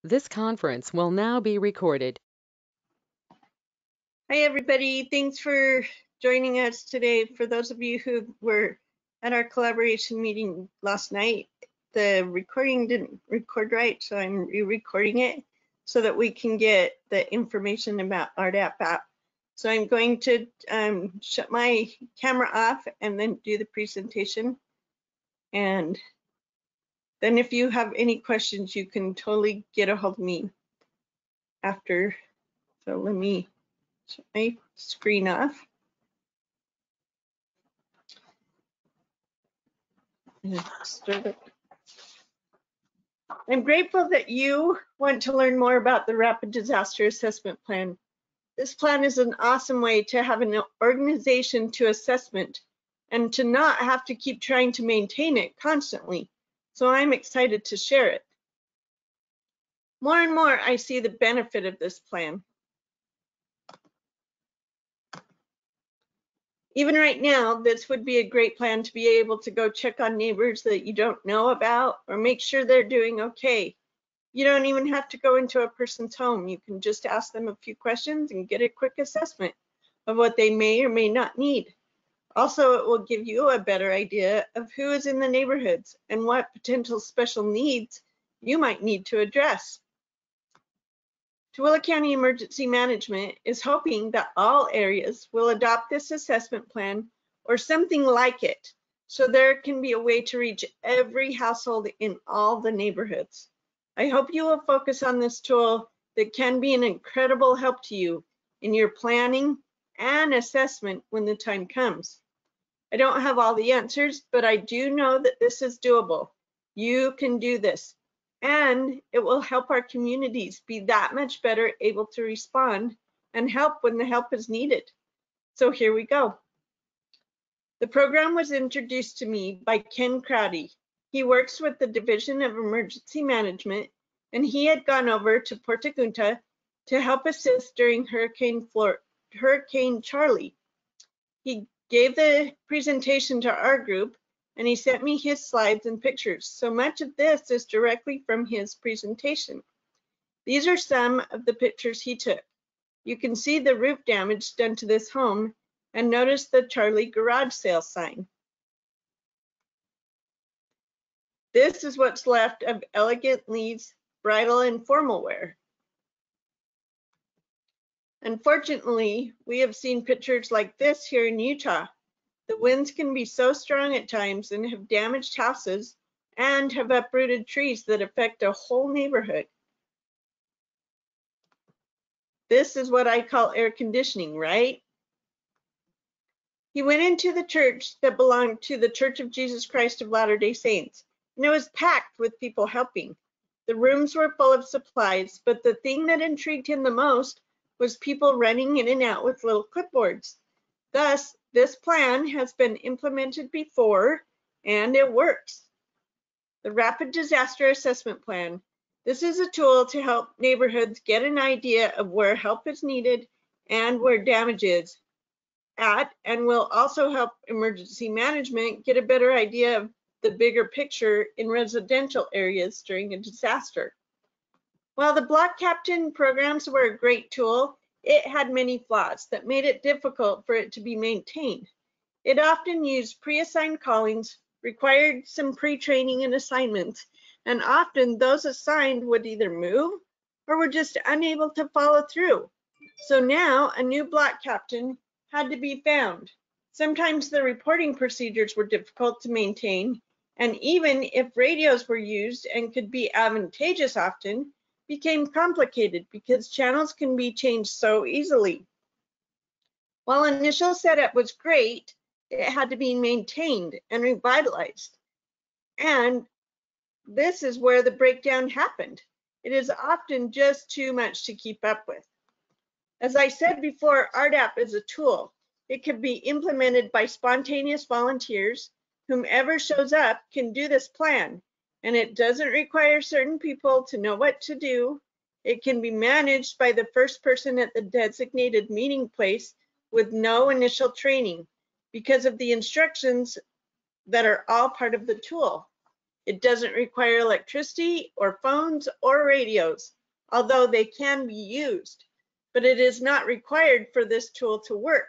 This conference will now be recorded. Hi, everybody. Thanks for joining us today. For those of you who were at our collaboration meeting last night, the recording didn't record right, so I'm re-recording it so that we can get the information about RDAP app. So I'm going to shut my camera off and then do the presentation. And then if you have any questions, you can totally get a hold of me after. So let me shut my screen off. I'm grateful that you want to learn more about the Rapid Disaster Assessment Plan. This plan is an awesome way to have an organization to assessment and to not have to keep trying to maintain it constantly. So I'm excited to share it. More and more, I see the benefit of this plan. Even right now, this would be a great plan to be able to go check on neighbors that you don't know about or make sure they're doing okay. You don't even have to go into a person's home. You can just ask them a few questions and get a quick assessment of what they may or may not need. Also, it will give you a better idea of who is in the neighborhoods and what potential special needs you might need to address. Tooele County Emergency Management is hoping that all areas will adopt this assessment plan or something like it, so there can be a way to reach every household in all the neighborhoods. I hope you will focus on this tool that can be an incredible help to you in your planning and assessment when the time comes. I don't have all the answers, but I do know that this is doable. You can do this. And it will help our communities be that much better able to respond and help when the help is needed. So here we go. The program was introduced to me by Ken Crowdy. He works with the Division of Emergency Management, and he had gone over to Puerto Junta to help assist during Hurricane Charlie. He gave the presentation to our group, and he sent me his slides and pictures. So much of this is directly from his presentation. These are some of the pictures he took. You can see the roof damage done to this home and notice the Charlie garage sale sign. This is what's left of Elegant Lee's bridal and formal wear. Unfortunately, we have seen pictures like this here in Utah. The winds can be so strong at times and have damaged houses and have uprooted trees that affect a whole neighborhood. This is what I call air conditioning, right? He went into the church that belonged to the Church of Jesus Christ of Latter-day Saints, and it was packed with people helping. The rooms were full of supplies, but the thing that intrigued him the most was people running in and out with little clipboards. Thus, this plan has been implemented before, and it works. The Rapid Disaster Assessment Plan. This is a tool to help neighborhoods get an idea of where help is needed and where damage is at, and will also help emergency management get a better idea of the bigger picture in residential areas during a disaster. While the block captain programs were a great tool, it had many flaws that made it difficult for it to be maintained. It often used pre-assigned callings, required some pre-training and assignments, and often those assigned would either move or were just unable to follow through. So now a new block captain had to be found. Sometimes the reporting procedures were difficult to maintain, and even if radios were used and could be advantageous often, became complicated because channels can be changed so easily. While initial setup was great, it had to be maintained and revitalized. And this is where the breakdown happened. It is often just too much to keep up with. As I said before, RDAP is a tool. It can be implemented by spontaneous volunteers. Whomever shows up can do this plan, and it doesn't require certain people to know what to do. It can be managed by the first person at the designated meeting place with no initial training because of the instructions that are all part of the tool. It doesn't require electricity or phones or radios, although they can be used, but it is not required for this tool to work.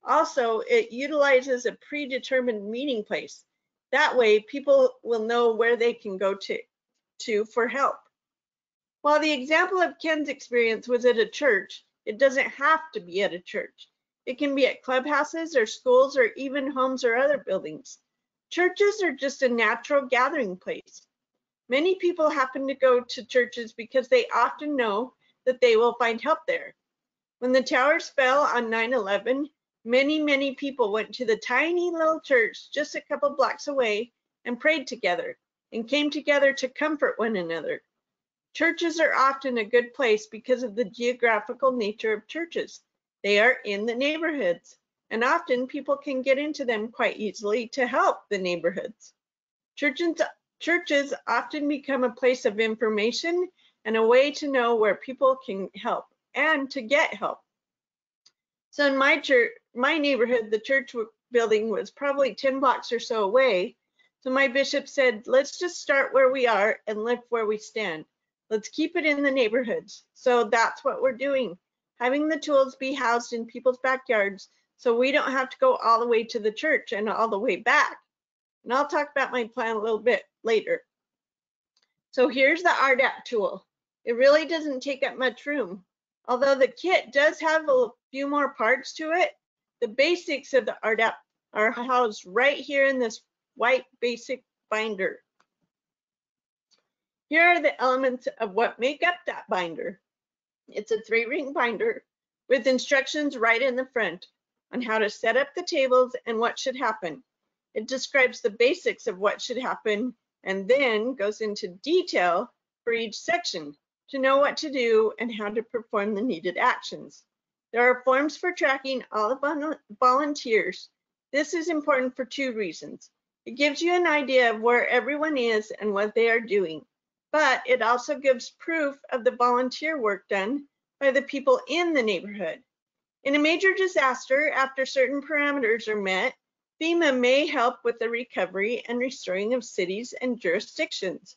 Also, it utilizes a predetermined meeting place. That way, people will know where they can go to for help. While the example of Ken's experience was at a church, it doesn't have to be at a church. It can be at clubhouses or schools or even homes or other buildings. Churches are just a natural gathering place. Many people happen to go to churches because they often know that they will find help there. When the towers fell on 9/11, many people went to the tiny little church just a couple blocks away and prayed together and came together to comfort one another. Churches are often a good place because of the geographical nature of churches. They are in the neighborhoods, and often people can get into them quite easily to help the neighborhoods. Churches often become a place of information and a way to know where people can help and to get help. So in my neighborhood, the church building was probably 10 blocks or so away. So my bishop said, let's just start where we are and live where we stand. Let's keep it in the neighborhoods. So that's what we're doing, having the tools be housed in people's backyards so we don't have to go all the way to the church and all the way back. And I'll talk about my plan a little bit later. So here's the RDAP tool. It really doesn't take up much room. Although the kit does have a few more parts to it, the basics of the RDAP are housed right here in this white basic binder. Here are the elements of what make up that binder. It's a 3-ring binder with instructions right in the front on how to set up the tables and what should happen. It describes the basics of what should happen and then goes into detail for each section to know what to do and how to perform the needed actions. There are forms for tracking all the volunteers. This is important for 2 reasons. It gives you an idea of where everyone is and what they are doing, but it also gives proof of the volunteer work done by the people in the neighborhood. In a major disaster, after certain parameters are met, FEMA may help with the recovery and restoring of cities and jurisdictions.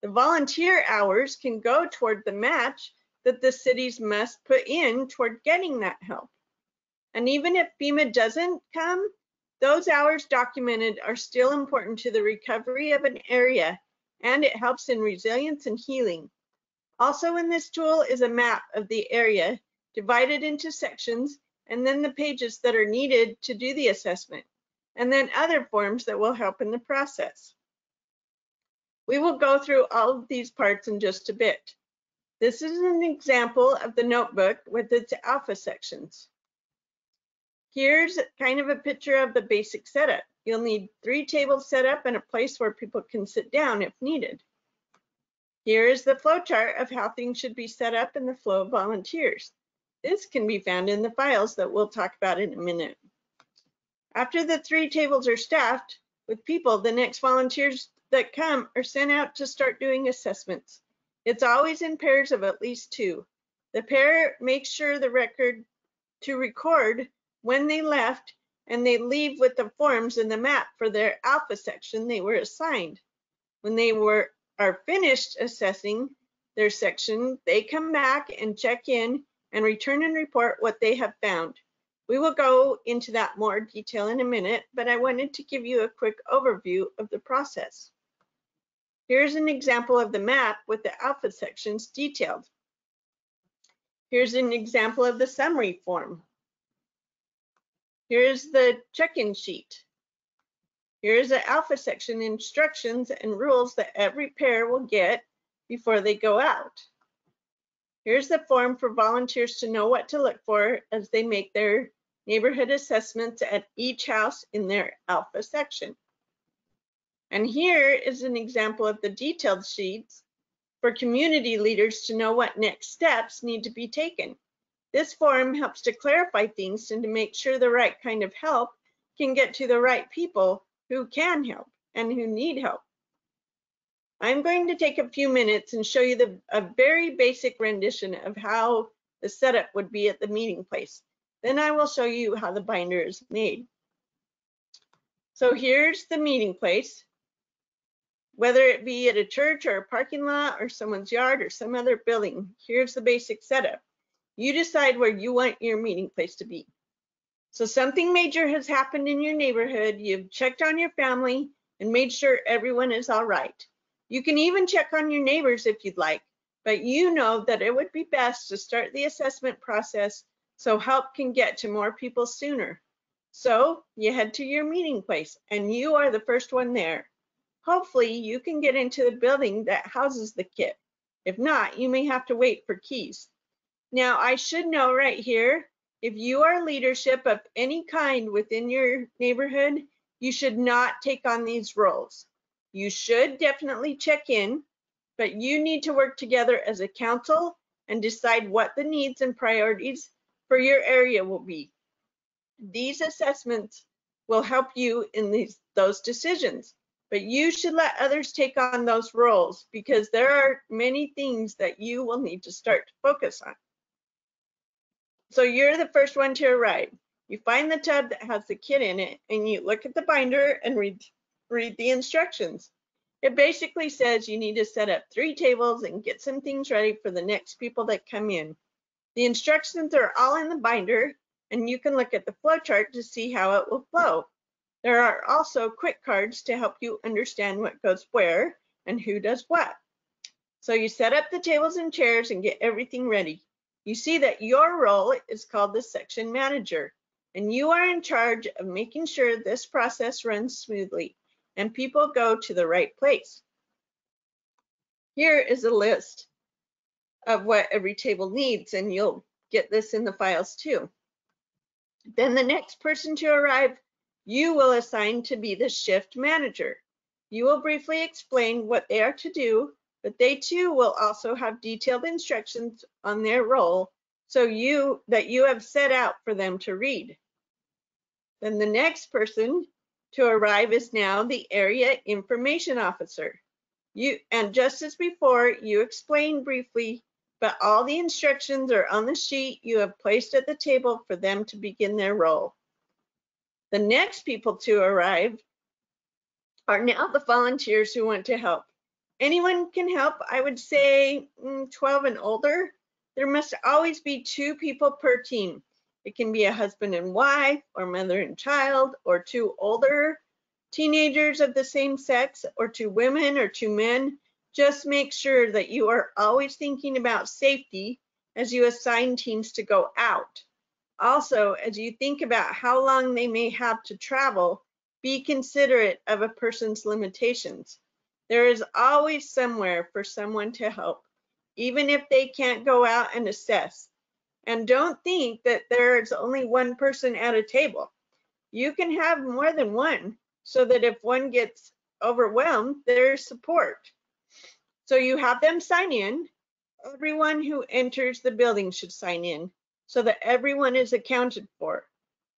The volunteer hours can go toward the match that the cities must put in toward getting that help. And even if FEMA doesn't come, those hours documented are still important to the recovery of an area, and it helps in resilience and healing. Also in this tool is a map of the area divided into sections, and then the pages that are needed to do the assessment, and then other forms that will help in the process. We will go through all of these parts in just a bit. This is an example of the notebook with its alpha sections. Here's kind of a picture of the basic setup. You'll need 3 tables set up and a place where people can sit down if needed. Here is the flow chart of how things should be set up in the flow of volunteers. This can be found in the files that we'll talk about in a minute. After the 3 tables are staffed with people, the next volunteers that come are sent out to start doing assessments. It's always in pairs of at least 2. The pair makes sure the record to record when they left, and they leave with the forms and the map for their alpha section they were assigned. When they are finished assessing their section, they come back and check in and return and report what they have found. We will go into that more detail in a minute, but I wanted to give you a quick overview of the process. Here's an example of the map with the alpha sections detailed. Here's an example of the summary form. Here's the check-in sheet. Here's the alpha section instructions and rules that every pair will get before they go out. Here's the form for volunteers to know what to look for as they make their neighborhood assessments at each house in their alpha section. And here is an example of the detailed sheets for community leaders to know what next steps need to be taken. This form helps to clarify things and to make sure the right kind of help can get to the right people who can help and who need help. I'm going to take a few minutes and show you a very basic rendition of how the setup would be at the meeting place. Then I will show you how the binder is made. So here's the meeting place. whether it be at a church or a parking lot or someone's yard or some other building. Here's the basic setup. You decide where you want your meeting place to be. So something major has happened in your neighborhood. You've checked on your family and made sure everyone is all right. You can even check on your neighbors if you'd like, but you know that it would be best to start the assessment process so help can get to more people sooner. So you head to your meeting place and you are the first one there. Hopefully you can get into the building that houses the kit. If not, you may have to wait for keys. Now I should know right here, if you are leadership of any kind within your neighborhood, you should not take on these roles. You should definitely check in, but you need to work together as a council and decide what the needs and priorities for your area will be. These assessments will help you in those decisions, but you should let others take on those roles because there are many things that you will need to start to focus on. So you're the first one to arrive. You find the tub that has the kit in it and you look at the binder and read the instructions. It basically says you need to set up 3 tables and get some things ready for the next people that come in. The instructions are all in the binder and you can look at the flow chart to see how it will flow. There are also quick cards to help you understand what goes where and who does what. So you set up the tables and chairs and get everything ready. You see that your role is called the section manager, and you are in charge of making sure this process runs smoothly and people go to the right place. Here is a list of what every table needs, and you'll get this in the files too. Then the next person to arrive, you will assign to be the shift manager. You will briefly explain what they are to do, but they too will also have detailed instructions on their role so that you have set out for them to read. Then the next person to arrive is now the area information officer. And just as before, you explain briefly, but all the instructions are on the sheet you have placed at the table for them to begin their role. The next people to arrive are now the volunteers who want to help. Anyone can help, I would say 12 and older. There must always be 2 people per team. It can be a husband and wife, or mother and child, or 2 older teenagers of the same sex, or 2 women or 2 men. Just make sure that you are always thinking about safety as you assign teams to go out. Also, as you think about how long they may have to travel, be considerate of a person's limitations. There is always somewhere for someone to help, even if they can't go out and assess. And don't think that there is only one person at a table. You can have more than one, so that if one gets overwhelmed, there's support. So you have them sign in. Everyone who enters the building should sign in so that everyone is accounted for.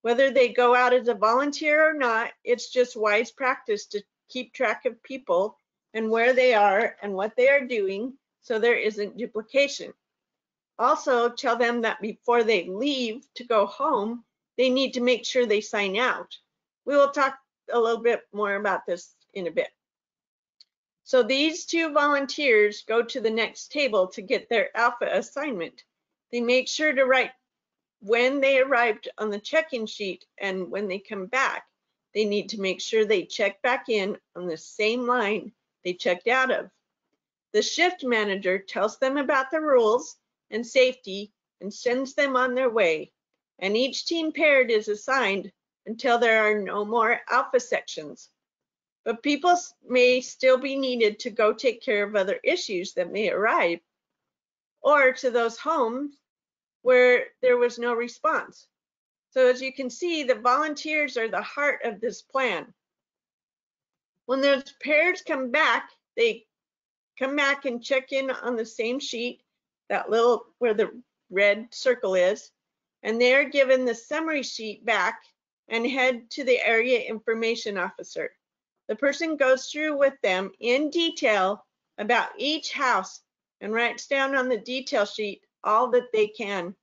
Whether they go out as a volunteer or not, it's just wise practice to keep track of people and where they are and what they are doing so there isn't duplication. Also, tell them that before they leave to go home, they need to make sure they sign out. We will talk a little bit more about this in a bit. So these 2 volunteers go to the next table to get their alpha assignment. They make sure to write when they arrived on the check-in sheet, and when they come back, they need to make sure they check back in on the same line they checked out of. The shift manager tells them about the rules and safety and sends them on their way. And each team paired is assigned until there are no more alpha sections. But people may still be needed to go take care of other issues that may arrive, or to those homes where there was no response. So as you can see, the volunteers are the heart of this plan. When those pairs come back, they come back and check in on the same sheet, that little where the red circle is, and they're given the summary sheet back and head to the area information officer. The person goes through with them in detail about each house and writes down on the detail sheet all that they can.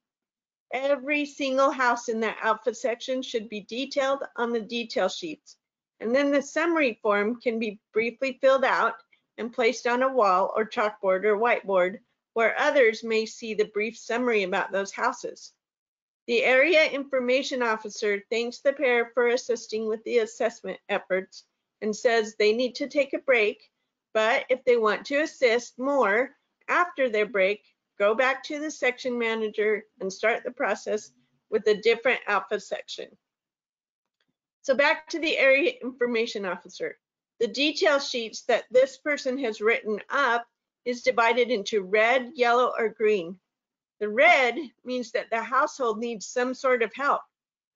Every single house in that alpha section should be detailed on the detail sheets, And then the summary form can be briefly filled out and placed on a wall or chalkboard or whiteboard where others may see the brief summary about those houses. The area information officer thanks the pair for assisting with the assessment efforts and says they need to take a break, but if they want to assist more after their break, go back to the section manager and start the process with a different alpha section. So back to the area information officer. The detail sheets that this person has written up is divided into red, yellow, or green. The red means that the household needs some sort of help,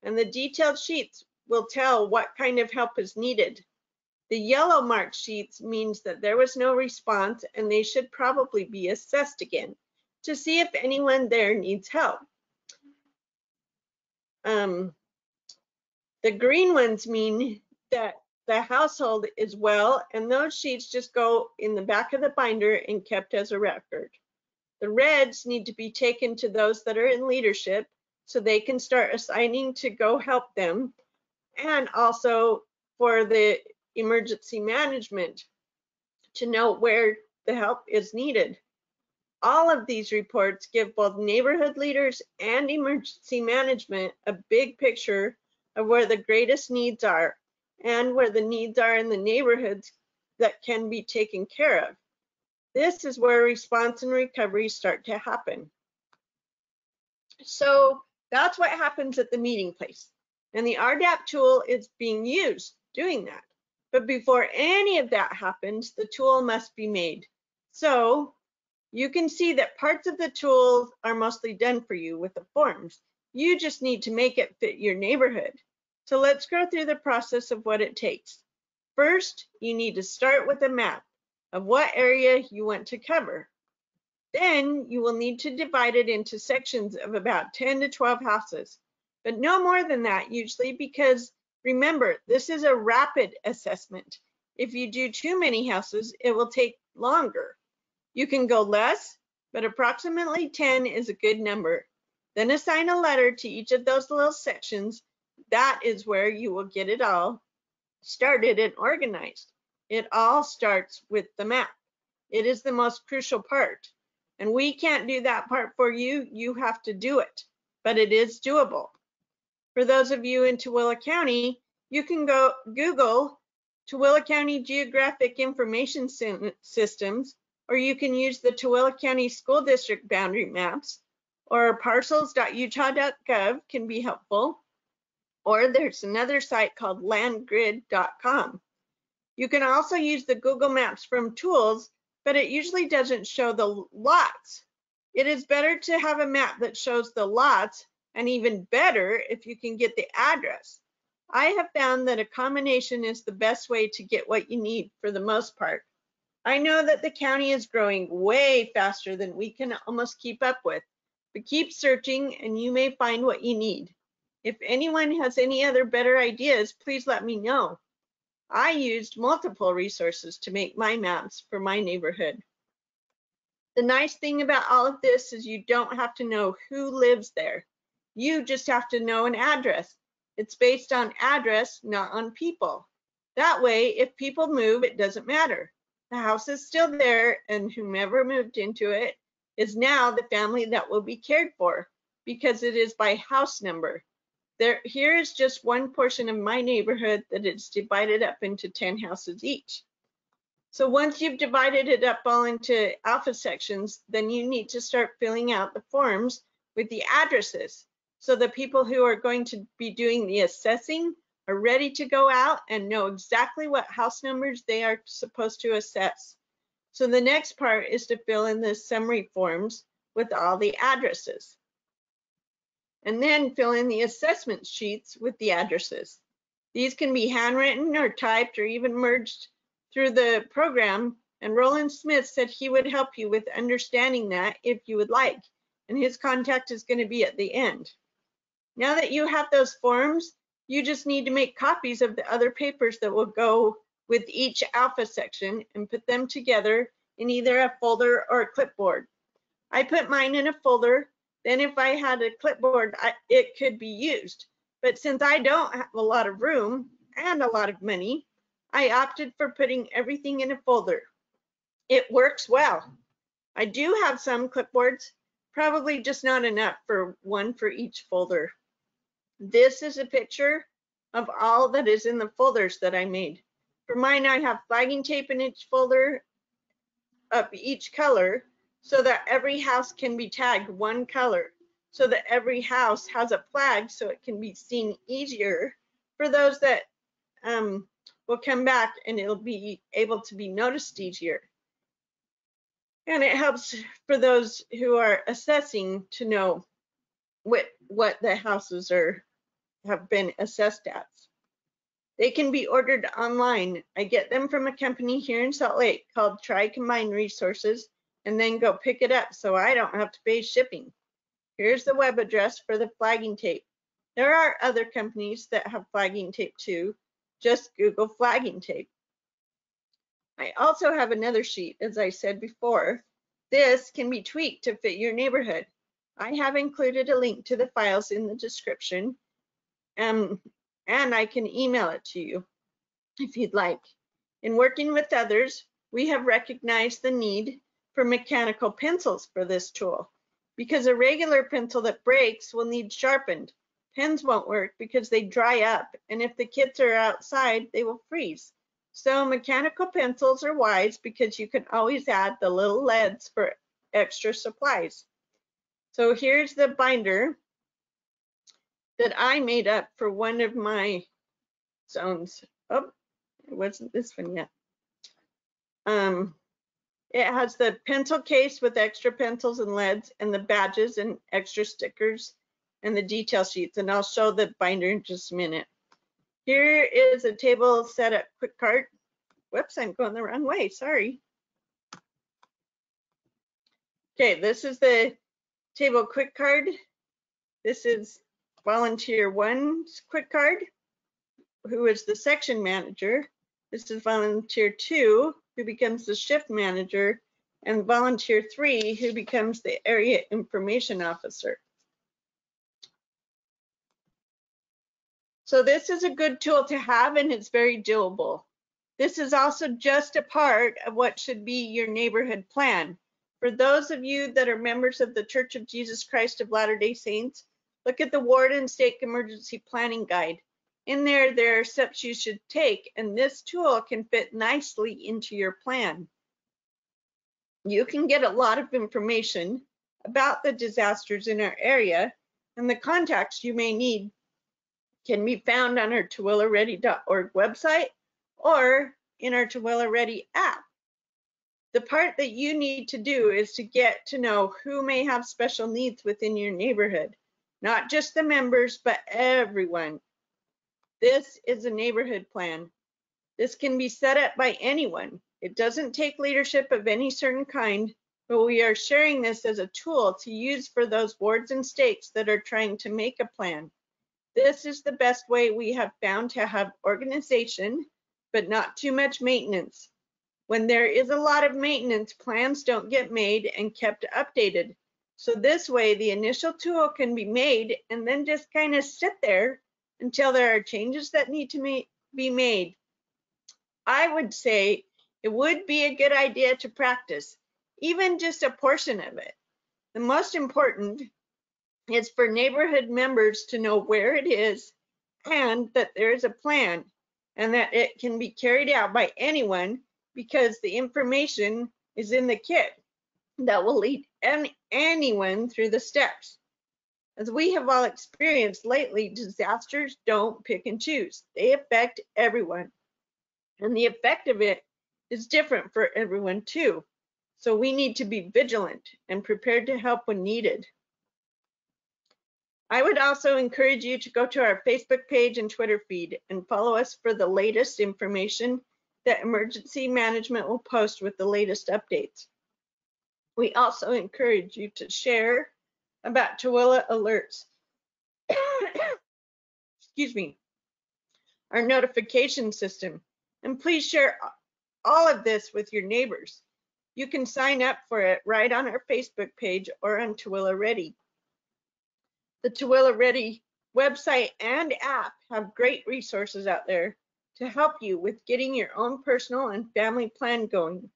and the detailed sheets will tell what kind of help is needed. The yellow marked sheets means that there was no response and they should probably be assessed again to see if anyone there needs help. The green ones mean that the household is well, and those sheets just go in the back of the binder and kept as a record. The reds need to be taken to those that are in leadership so they can start assigning to go help them, and also for the emergency management to know where the help is needed. All of these reports give both neighborhood leaders and emergency management a big picture of where the greatest needs are and where the needs are in the neighborhoods that can be taken care of. This is where response and recovery start to happen. So that's what happens at the meeting place. And the RDAP tool is being used doing that. But before any of that happens, the tool must be made. So you can see that parts of the tool are mostly done for you with the forms. You just need to make it fit your neighborhood. So let's go through the process of what it takes. First, you need to start with a map of what area you want to cover. Then you will need to divide it into sections of about 10 to 12 houses, but no more than that usually, because remember, this is a rapid assessment. If you do too many houses, it will take longer. You can go less, but approximately 10 is a good number. Then assign a letter to each of those little sections. That is where you will get it all started and organized. It all starts with the map. It is the most crucial part. And we can't do that part for you. You have to do it, but it is doable. For those of you in Tooele County, you can go Google Tooele County Geographic Information Systems, or you can use the Tooele County School District boundary maps, or parcels.utah.gov can be helpful, or there's another site called landgrid.com. You can also use the Google Maps from Tools, but it usually doesn't show the lots. It is better to have a map that shows the lots, and even better if you can get the address. I have found that a combination is the best way to get what you need for the most part. I know that the county is growing way faster than we can almost keep up with, but keep searching and you may find what you need. If anyone has any other better ideas, please let me know. I used multiple resources to make my maps for my neighborhood. The nice thing about all of this is you don't have to know who lives there. You just have to know an address. It's based on address, not on people. That way, if people move, it doesn't matter. The house is still there, and whomever moved into it is now the family that will be cared for, because it is by house number. Here is just one portion of my neighborhood that is divided up into 10 houses each. So once you've divided it up all into alpha sections, then you need to start filling out the forms with the addresses. So the people who are going to be doing the assessing are ready to go out and know exactly what house numbers they are supposed to assess. So the next part is to fill in the summary forms with all the addresses, and then fill in the assessment sheets with the addresses. These can be handwritten or typed or even merged through the program, and Roland Smith said he would help you with understanding that if you would like, and his contact is going to be at the end. Now that you have those forms, you just need to make copies of the other papers that will go with each alpha section and put them together in either a folder or a clipboard. I put mine in a folder. Then if I had a clipboard, it could be used. But since I don't have a lot of room, and a lot of money, I opted for putting everything in a folder. It works well. I do have some clipboards, probably just not enough for one for each folder. This is a picture of all that is in the folders that I made. For mine, I have flagging tape in each folder of each color so that every house can be tagged one color, so that every house has a flag so it can be seen easier for those that will come back, and it'll be able to be noticed easier. And it helps for those who are assessing to know what the houses have been assessed at. They can be ordered online. I get them from a company here in Salt Lake called Tri Combined Resources, and then go pick it up so I don't have to pay shipping. Here's the web address for the flagging tape. There are other companies that have flagging tape too. Just Google flagging tape. I also have another sheet, as I said before. This can be tweaked to fit your neighborhood. I have included a link to the files in the description, and I can email it to you if you'd like. In working with others, we have recognized the need for mechanical pencils for this tool, because a regular pencil that breaks will need sharpened. Pens won't work because they dry up, and if the kids are outside, they will freeze. So mechanical pencils are wise because you can always add the little leads for extra supplies. So here's the binder that I made up for one of my zones. Oh, it wasn't this one yet. It has the pencil case with extra pencils and leads, and the badges and extra stickers and the detail sheets, and I'll show the binder in just a minute. Here is a table setup quick card. Whoops, I'm going the wrong way, sorry. Okay, this is the table quick card. This is volunteer one's quick card, who is the section manager. This is volunteer 2, who becomes the shift manager, and volunteer 3, who becomes the area information officer. So this is a good tool to have, and it's very doable. This is also just a part of what should be your neighborhood plan. For those of you that are members of the Church of Jesus Christ of Latter-day Saints, look at the Ward and Stake Emergency Planning Guide. In there are steps you should take, and this tool can fit nicely into your plan. You can get a lot of information about the disasters in our area, and the contacts you may need can be found on our TooeleReady.org website or in our Tooele Ready app. The part that you need to do is to get to know who may have special needs within your neighborhood, not just the members, but everyone. This is a neighborhood plan. This can be set up by anyone. It doesn't take leadership of any certain kind, but we are sharing this as a tool to use for those wards and stakes that are trying to make a plan. This is the best way we have found to have organization, but not too much maintenance. When there is a lot of maintenance, plans don't get made and kept updated. So this way, the initial tool can be made and then just kind of sit there until there are changes that need to be made. I would say it would be a good idea to practice, even just a portion of it. The most important is for neighborhood members to know where it is and that there is a plan and that it can be carried out by anyone, because the information is in the kit that will lead anyone through the steps. As we have all experienced lately, disasters don't pick and choose. They affect everyone, and the effect of it is different for everyone too. So we need to be vigilant and prepared to help when needed. I would also encourage you to go to our Facebook page and Twitter feed and follow us for the latest information that emergency management will post with the latest updates. We also encourage you to share about Tooele alerts. Excuse me, our notification system, and please share all of this with your neighbors. You can sign up for it right on our Facebook page or on Tooele Ready. The Tooele Ready website and app have great resources out there to help you with getting your own personal and family plan going.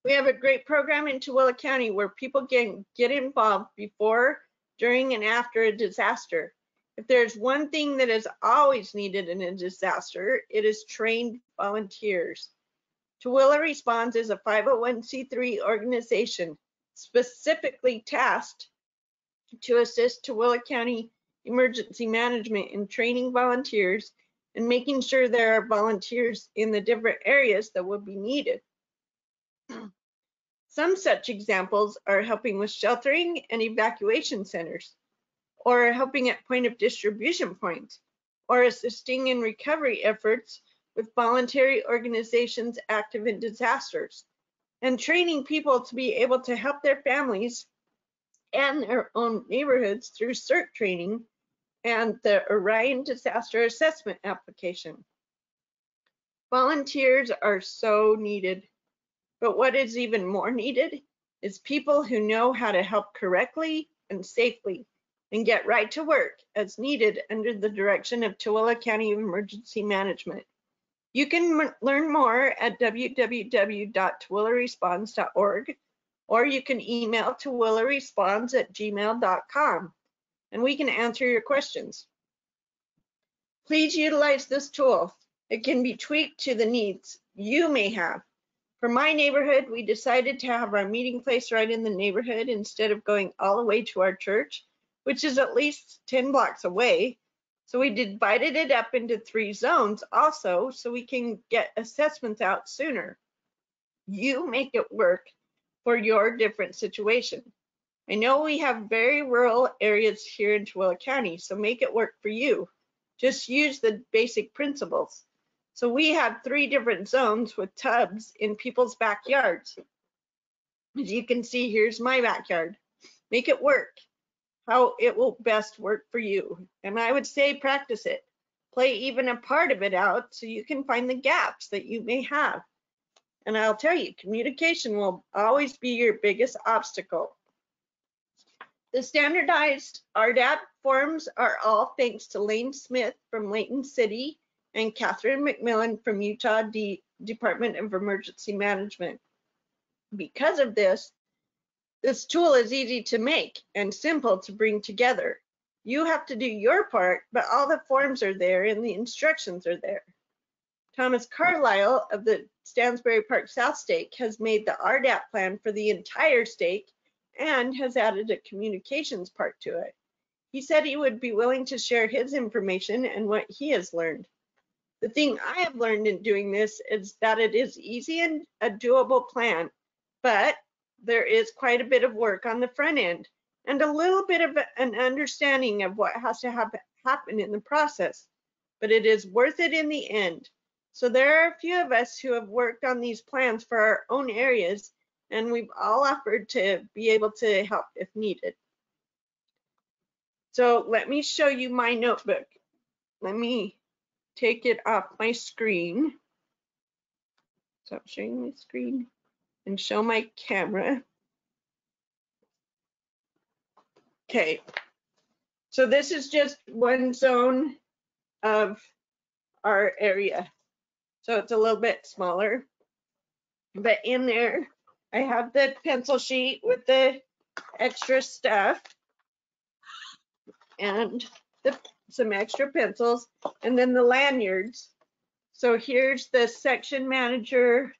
We have a great program in Tooele County where people can get involved before, during, and after a disaster. If there's one thing that is always needed in a disaster, it is trained volunteers. Tooele Responds is a 501c3 organization specifically tasked to assist Tooele County Emergency Management in training volunteers and making sure there are volunteers in the different areas that will be needed. Some such examples are helping with sheltering and evacuation centers, or helping at point of distribution points, or assisting in recovery efforts with voluntary organizations active in disasters, and training people to be able to help their families and their own neighborhoods through CERT training and the Orion Disaster Assessment application. Volunteers are so needed, but what is even more needed is people who know how to help correctly and safely and get right to work as needed under the direction of Tooele County Emergency Management. You can learn more at www.tooeleresponds.org, or you can email tooeleresponds@gmail.com, and we can answer your questions. Please utilize this tool. It can be tweaked to the needs you may have. For my neighborhood, we decided to have our meeting place right in the neighborhood instead of going all the way to our church, which is at least 10 blocks away. So we divided it up into 3 zones also, so we can get assessments out sooner. You make it work for your different situation. I know we have very rural areas here in Tooele County, so make it work for you. Just use the basic principles. So we have 3 different zones with tubs in people's backyards. As you can see, here's my backyard. Make it work how it will best work for you. And I would say practice it. Play even a part of it out so you can find the gaps that you may have. And I'll tell you, communication will always be your biggest obstacle. The standardized RDAP forms are all thanks to Lane Smith from Layton City and Catherine McMillan from Utah Department of Emergency Management. Because of this tool is easy to make and simple to bring together. You have to do your part, but all the forms are there and the instructions are there. Thomas Carlisle of the Stansbury Park South Stake has made the RDAP plan for the entire stake and has added a communications part to it. He said he would be willing to share his information and what he has learned. The thing I have learned in doing this is that it is easy and a doable plan, but there is quite a bit of work on the front end and a little bit of an understanding of what has to happen in the process, but it is worth it in the end. So there are a few of us who have worked on these plans for our own areas, and we've all offered to be able to help if needed. So let me show you my notebook. Let me take it off my screen. Stop sharing my screen and show my camera. Okay, so this is just one zone of our area. So it's a little bit smaller, but in there, I have the pencil sheet with the extra stuff and some extra pencils, and then the lanyards. So here's the section manager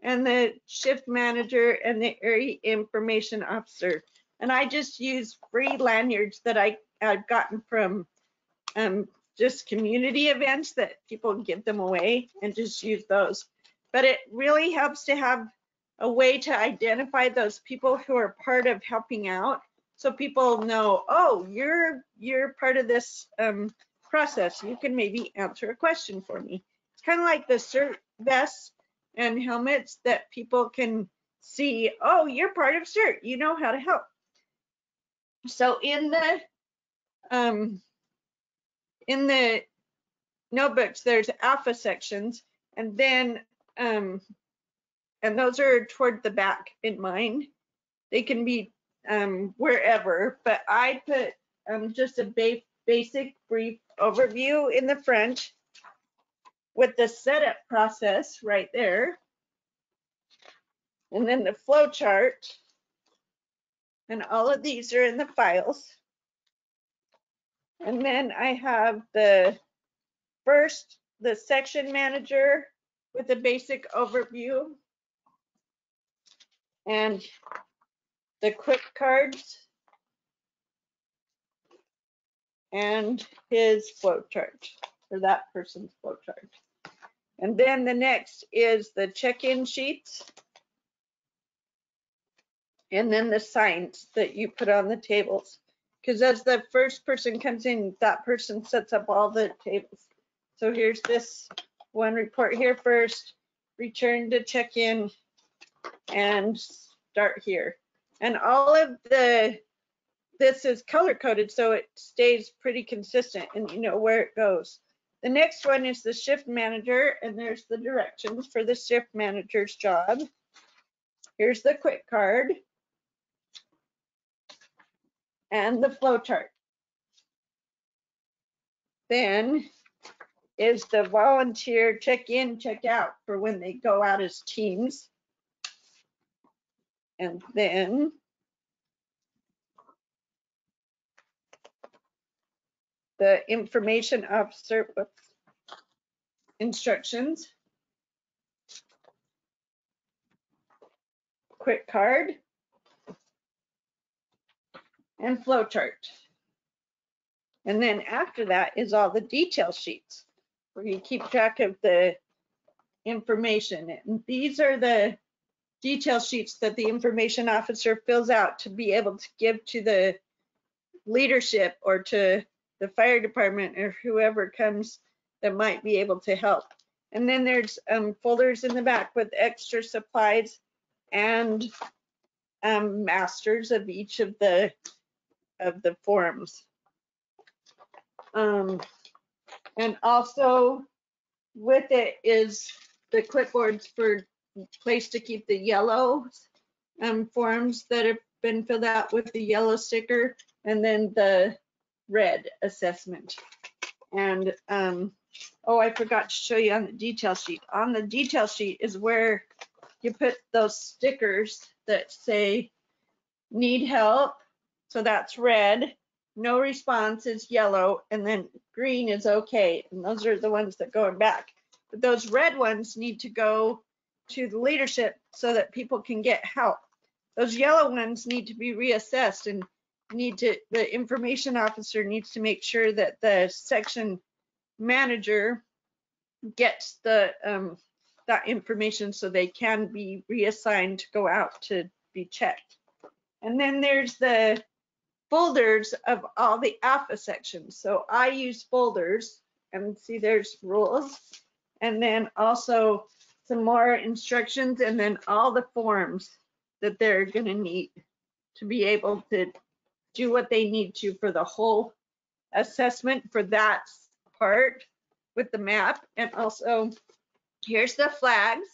and the shift manager and the area information officer. And I just use free lanyards that I've gotten from just community events that people give them away, and just use those. But it really helps to have a way to identify those people who are part of helping out, so people know, oh, you're part of this process. You can maybe answer a question for me. It's kind of like the CERT vests and helmets that people can see, oh, you're part of CERT, you know how to help. So in the notebooks, there's alpha sections, and then and those are toward the back in mine. They can be wherever, but I put just a basic brief overview in the front, with the setup process right there. And then the flow chart. And all of these are in the files. And then I have the section manager with a basic overview and the quick cards and his flow chart, or that person's flow chart. And then the next is the check-in sheets. And then the signs that you put on the tables. Because as the first person comes in, that person sets up all the tables. So here's this one report here first, return to check-in, and start here. And all of this is color coded, so it stays pretty consistent and you know where it goes. The next one is the shift manager, and there's the directions for the shift manager's job. Here's the quick card and the flow chart. Then is the volunteer check-in, check-out for when they go out as teams. And then the information officer instructions, quick card, and flow chart. And then after that is all the detail sheets where you keep track of the information. And these are the detail sheets that the information officer fills out to be able to give to the leadership or to the fire department or whoever comes that might be able to help. And then there's folders in the back with extra supplies and masters of each of the forms. And also with it is the clipboards for place to keep the yellow forms that have been filled out with the yellow sticker, and then the red assessment. And oh, I forgot to show you on the detail sheet. On the detail sheet is where you put those stickers that say need help, so that's red, no response is yellow, and then green is okay, and those are the ones that go back. But those red ones need to go to the leadership so that people can get help. Those yellow ones need to be reassessed, and the information officer needs to make sure that the section manager gets that information so they can be reassigned to go out to be checked. And then there's the folders of all the alpha sections. So I use folders, and see there's rules, and then also some more instructions, and then all the forms that they're going to need to be able to do what they need to for the whole assessment for that part with the map. And also here's the flags,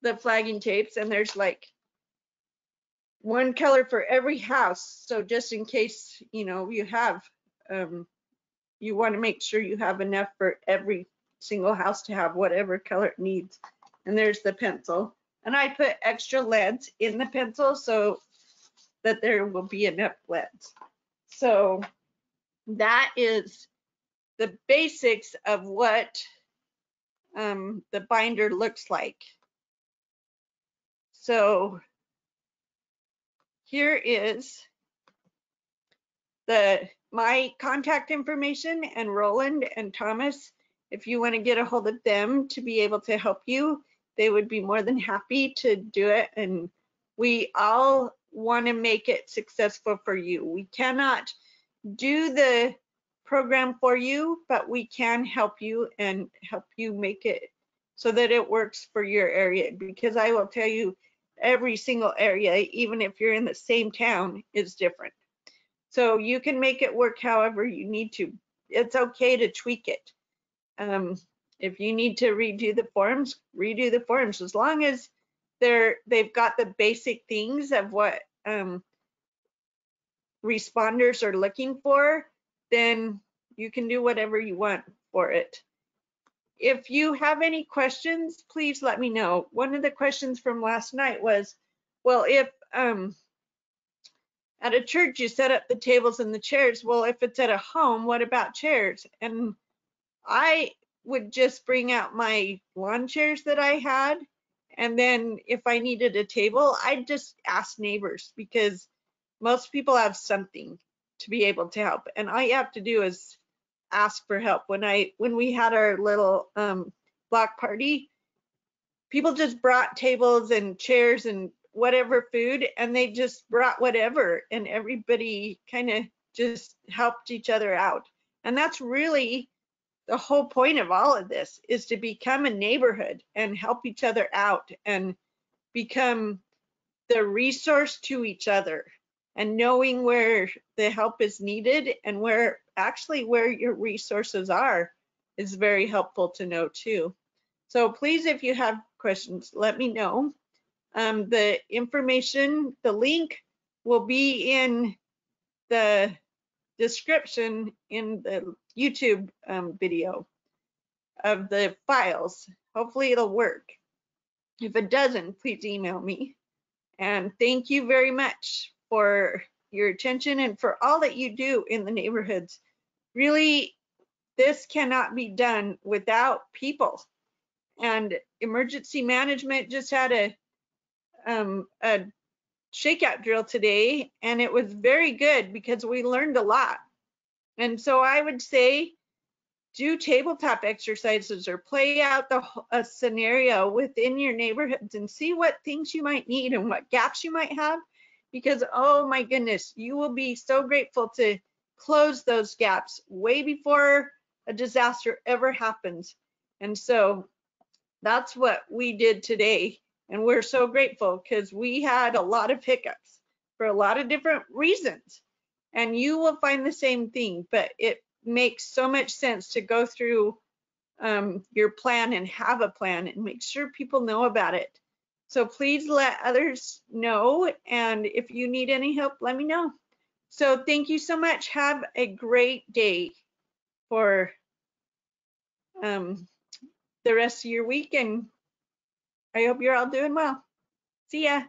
the flagging tapes, and there's like one color for every house. So just in case, you know, you have, you want to make sure you have enough for every single house to have whatever color it needs. And there's the pencil. And I put extra leads in the pencil so that there will be enough leads. So that is the basics of what the binder looks like. So here is my contact information, and Roland and Thomas, if you want to get a hold of them to be able to help you, they would be more than happy to do it. And we all want to make it successful for you. We cannot do the program for you, but we can help you and help you make it so that it works for your area. Because I will tell you, every single area, even if you're in the same town, is different. So you can make it work however you need to. It's okay to tweak it. If you need to redo the forms, redo the forms. As long as they've got the basic things of what responders are looking for, then you can do whatever you want for it. if you have any questions, please let me know. One of the questions from last night was, well, if at a church you set up the tables and the chairs, well, if it's at a home, what about chairs? And I would just bring out my lawn chairs that I had, and then if I needed a table, I'd just ask neighbors, because most people have something to be able to help, and all you have to do is ask for help. When we had our little block party, people just brought tables and chairs and whatever food, and they just brought whatever, and everybody kind of just helped each other out. And that's really the whole point of all of this, is to become a neighborhood and help each other out and become the resource to each other, and knowing where the help is needed and where your resources are is very helpful to know too. So please, if you have questions, let me know. The information, the link will be in the description in the YouTube video of the files. Hopefully it'll work. If it doesn't, please email me. And thank you very much for your attention and for all that you do in the neighborhoods. Really, this cannot be done without people. And emergency management just had a shakeout drill today, and it was very good because we learned a lot. And so I would say, do tabletop exercises or play out a scenario within your neighborhoods and see what things you might need and what gaps you might have, because oh my goodness, you will be so grateful to close those gaps way before a disaster ever happens. And so that's what we did today, and we're so grateful because we had a lot of hiccups for a lot of different reasons, and you will find the same thing, but it makes so much sense to go through your plan and have a plan and make sure people know about it. So please let others know, and if you need any help, let me know. So thank you so much. Have a great day for the rest of your week, and I hope you're all doing well. See ya.